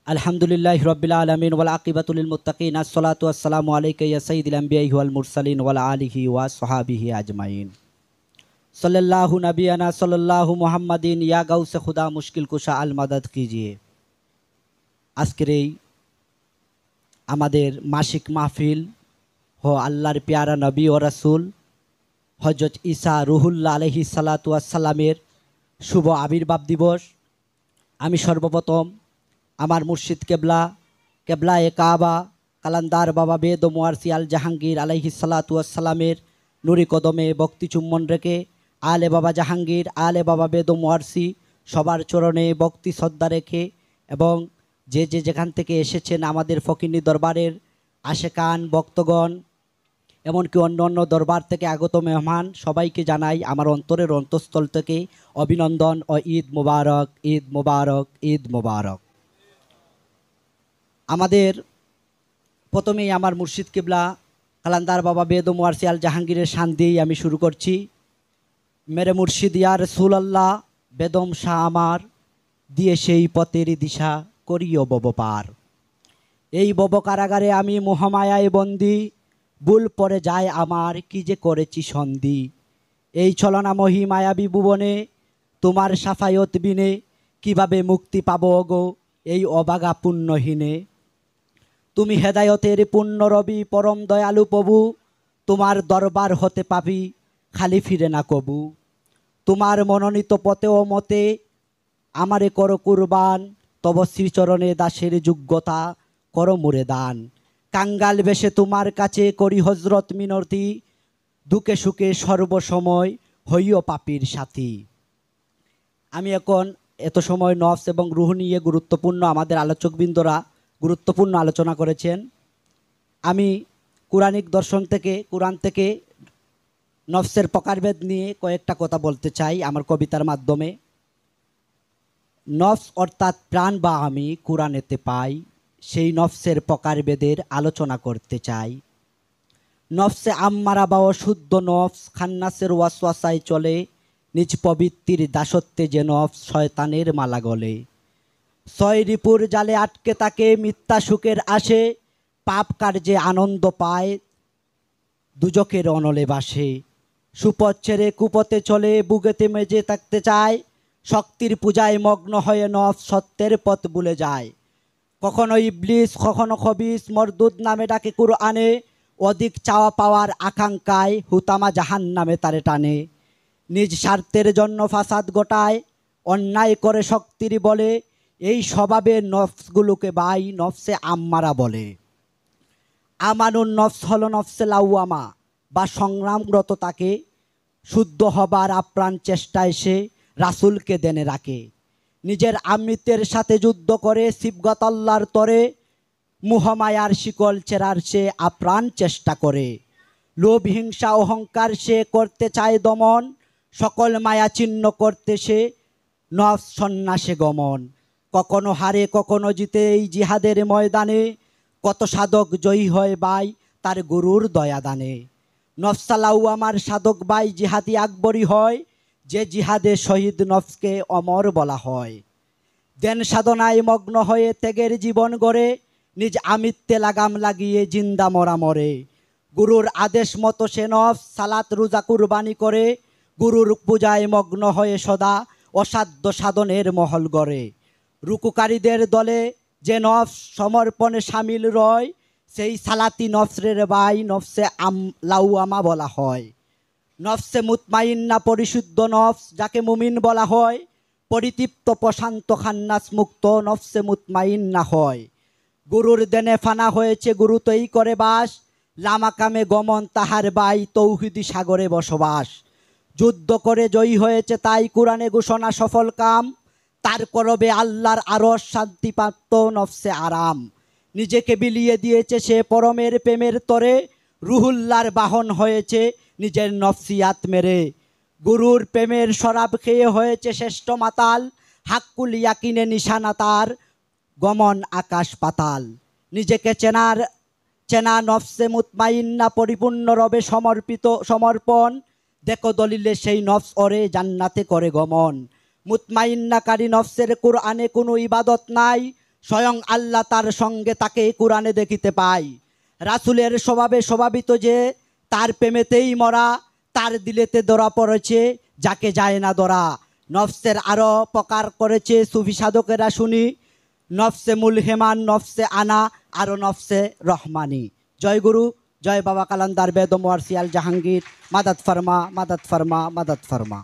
আলহামদুলিল্লাহি রাব্বিল আলামিন ওয়াল আকিবাতু লিল মুত্তাকিন আসসালাতু ওয়াসসালামু আলাইকা ইয়া সাইয়্যিদাল আমবিয়াই ওয়াল মুরসালিন ওয়া আলা আলিহি ওয়া সাহবিহি আজমাইন। সাল্লাল্লাহু নবিয়ানা সাল্লাল্লাহু মুহাম্মাদিন ইয়া গাউসে খুদা মুশকিল কুশা আল মাদাদ কিজিয়ে। আজকের এই আমাদের মাসিক মাহফিল ও আল্লাহর প্যারা নবী ও রাসূল হযরত ঈসা রুহুল্লাহ আলাইহিস সালাতু ওয়াস সালামের শুভ আবির্ভাব দিবস। আমি সর্বপ্রথম আমার মুর্শিদ কেবলা এ কাবা কালান্দার বাবা বেদ ও মুয়ারসি আল জাহাঙ্গীর আলাইহিস সালাতু ওয়াস সালামের নুরি কদমে ভক্তি চুম্বন রেখে আলে বাবা জাহাঙ্গীর আলে বাবা বেদ ও মুয়ারসি সবার চরণে ভক্তি শ্রদ্ধা রেখে এবং যে যেখান থেকে এসেছেন আমাদের ফকিন্নি দরবারের আশেকান ভক্তগণ এমনকি অন্য অন্য দরবার থেকে আগত মেহমান সবাইকে জানাই আমার অন্তরের অন্তঃস্থল থেকে অভিনন্দন ও ঈদ মোবারক, ঈদ মোবারক, ঈদ মোবারক। আমাদের প্রথমেই আমার মুর্শিদ কিবলা কালান্দার বাবা বেদ ও মুয়ারসি আল জাহাঙ্গীরের শান দিয়েই আমি শুরু করছি। মেরে মুর্শিদ ইয়া রাসূলুল্লাহ বেদম শাহ আমার দিয়ে সেই পথের দিশা করিও বব পার। এই বব কারাগারে আমি মোহমায়ায় বন্দি, ভুল পড়ে যায় আমার কি যে করেছি সন্ধি। এই ছলনাময়ী মায়াবী ভুবনে তোমার সাফায়ত বিনে কিভাবে মুক্তি পাবো গো এই অবাগা পুণ্যহীনে। তুমি হেদায়তের পুণ্য রবি পরম দয়ালু প্রভু, তোমার দরবার হতে পাবি খালি ফিরে না কবু। তোমার মনোনীত পথে ও মতে আমারে করো কুরবান, তব শ্রীচরণে দাসের যোগ্যতা করো মুরে দান। কাঙ্গাল বেশে তোমার কাছে করি হজরত মিনতি, দুঃখে সুখে সর্বসময় হইও পাপীর সাথী। আমি এখন এত সময় নফস এবং রুহ নিয়ে গুরুত্বপূর্ণ আমাদের আলোচকবৃন্দরা গুরুত্বপূর্ণ আলোচনা করেছেন। আমি কোরআনিক দর্শন থেকে কোরআন থেকে নফসের প্রকারভেদ নিয়ে কয়েকটা কথা বলতে চাই আমার কবিতার মাধ্যমে। নফস অর্থাৎ প্রাণ বা আমি কোরআনেতে পাই, সেই নফসের প্রকারভেদের আলোচনা করতে চাই। নফসে আম্মারা বা অশুদ্ধ নফস খান্নাসের ওয়াসওয়াসায় চলে, নিজ প্রবৃত্তির দাসত্বে যে নফস শয়তানের মালা গলে। ছয় রিপুর জালে আটকে তাকে মিথ্যা সুখের আসে, পাপ কার্যে আনন্দ পায় দুজকের অনলে বাসে। সুপথ ছেড়ে কুপথে চলে বুকেতে মেজে থাকতে চায়, শক্তির পূজায় মগ্ন হয়ে নফস সত্যের পথ ভুলে যায়। কখনো ইবলিস কখনো খবিস মরদুদ নামে ডাকে কুরআনে, অধিক চাওয়া পাওয়ার আকাঙ্ক্ষায় হুতামা জাহান নামে তারে টানে। নিজ স্বার্থের জন্য ফাসাদ গোটায়, অন্যায় করে শক্তির বলে, এই স্বভাবে নফসগুলোকে বাই নফসে আম্মারা বলে। আমানুন নফস হলো নফসে লাউয়ামা বা সংগ্রামরত তাকে, শুদ্ধ হবার আপ্রাণ চেষ্টায় সে রাসূলকে দেনে রাখে। নিজের আমৃত্যের সাথে যুদ্ধ করে সিবগত আল্লাহর তরে, মুহমায়ার শিকল চেরার সে আপ্রাণ চেষ্টা করে। লোভ হিংসা অহংকার সে করতে চায় দমন, সকল মায়া চিহ্ন করতে সে নফস সন্ন্যাসে গমন। কখনো হারে কখনো জিতে এই জিহাদের ময়দানে, কত সাধক জয়ী হয় বাই তার গুরুর দয়াদানে। নফসালাউ আমার সাধক বাই জিহাদি আকবরী হয়, যে জিহাদে শহীদ নফসকে অমর বলা হয়। দেন সাধনায় মগ্ন হয়ে ত্যাগের জীবন গড়ে, নিজ আমিত্বে লাগাম লাগিয়ে জিন্দা মরা মরে। গুরুর আদেশ মতো সে নফস সালাত রোজা কুরবানি করে, গুরুর পূজায় মগ্ন হয়ে সদা অসাধ্য সাধনের মহল গড়ে। রুকুকারীদের দলে যে নফস সমর্পণে সামিল রয়, সেই সালাতি নফসের বাই নফসে লাউয়ামা বলা হয়। নফসে মুতমাইন্না পরিশুদ্ধ নফস যাকে মুমিন বলা হয়, পরিতৃপ্ত প্রশান্ত খান্নাস মুক্ত নফসে মুতমাইন্না হয়। গুরুর দেনে ফানা হয়েছে গুরুতেই করে বাস, লামাকামে গমন তাহার বাই তৌহিদি সাগরে বসবাস। যুদ্ধ করে জয়ী হয়েছে তাই কোরআনে ঘোষণা সফল কাম, তার করবে আল্লাহর আরশ শান্তিপ্রাপ্ত নফসে আরাম। নিজেকে বিলিয়ে দিয়েছে সে পরমের প্রেমের তরে, রুহুল্লাহর বাহন হয়েছে নিজের নফসিয়াত মেরে। গুরুর প্রেমের শরাব খেয়ে হয়েছে শ্রেষ্ঠ মাতাল, হাক্কুল ইয়াকিনে নিশানা তার গমন আকাশ পাতাল। নিজেকে চেনা নফসে মুতমাইন্না পরিপূর্ণ রবে সমর্পণ, দেখো দলিলে সেই নফস ওরে জান্নাতে করে গমন। মুতমাইন্নাকারী নফসের কোরআনে কোনো ইবাদত নাই, স্বয়ং আল্লাহ তার সঙ্গে তাকে কোরআনে দেখিতে পাই। রাসূলের স্বভাবে স্বভাবিত যে তার প্রেমেতেই মরা, তার দিলেতে ধরা পড়েছে যাকে যায় না ধরা। নফসের আরও প্রকার করেছে সুফি সাধকেরা শুনি, নফসে মুলহেমান, নফসে আনা, আরও নফসে রহমানি। জয় গুরু, জয় বাবা কালান্দার বেদম ওয়ারসিয়াল জাহাঙ্গীর, মাদাদ ফরমা, মাদাদ ফরমা, মাদাদ ফরমা।